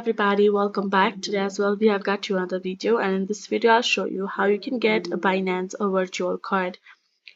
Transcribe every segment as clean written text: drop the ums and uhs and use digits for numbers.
everybody, welcome back. Today as well we have got you another video, and in this video I'll show you how you can get a Binance virtual card.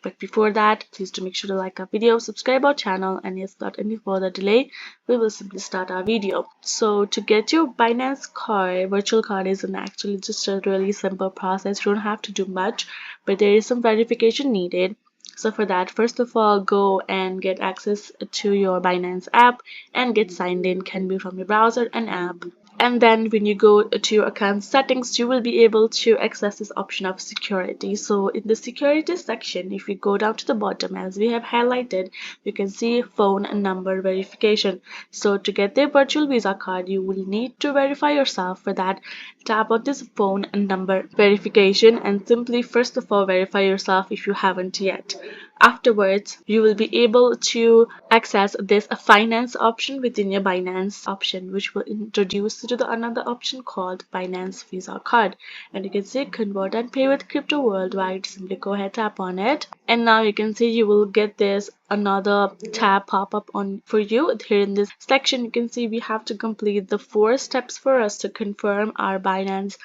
But before that, please do make sure to like our video, subscribe our channel, and yes, without any further delay we will simply start our video. So to get your Binance card, virtual card is actually just a really simple process. You don't have to do much, but there is some verification needed. So for that, first of all, go and get access to your Binance app and get signed in. Can be from your browser and app. And then when you go to your account settings, you will be able to access this option of security. So in the security section, if you go down to the bottom as we have highlighted, you can see phone and number verification. So to get the virtual Visa card, you will need to verify yourself. For that, tap on this phone and number verification and simply first of all verify yourself if you haven't yet. Afterwards, you will be able to access this finance option within your Binance option, which will introduce you to the another option called Binance Visa Card. And you can see convert and pay with crypto worldwide. Simply go ahead, tap on it, and now you can see you will get this another tab pop up on for you. Here in this section, you can see we have to complete the 4 steps for us to confirm our Binance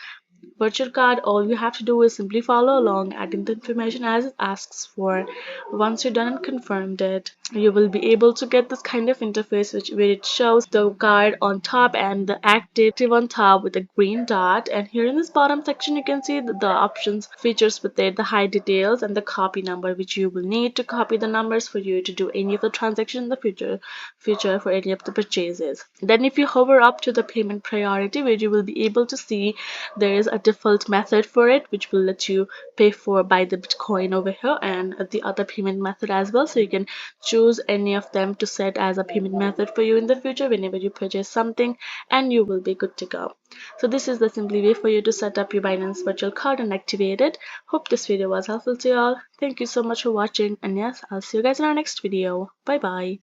virtual card. All you have to do is simply follow along, adding the information as it asks for. Once you're done and confirmed it, you will be able to get this kind of interface where it shows the card on top and the active on top with a green dot. And here in this bottom section, you can see the options features with it, the hide details and the copy number, which you will need to copy the numbers for you to do any of the transactions in the future for any of the purchases. Then if you hover up to the payment priority, where you will be able to see there is a default method for it, which will let you pay for by the Bitcoin over here, and the other payment method as well. So you can choose any of them to set as a payment method for you in the future whenever you purchase something, and you will be good to go. So this is the simple way for you to set up your Binance virtual card and activate it. Hope this video was helpful to you all. Thank you so much for watching, and yes, I'll see you guys in our next video. Bye bye.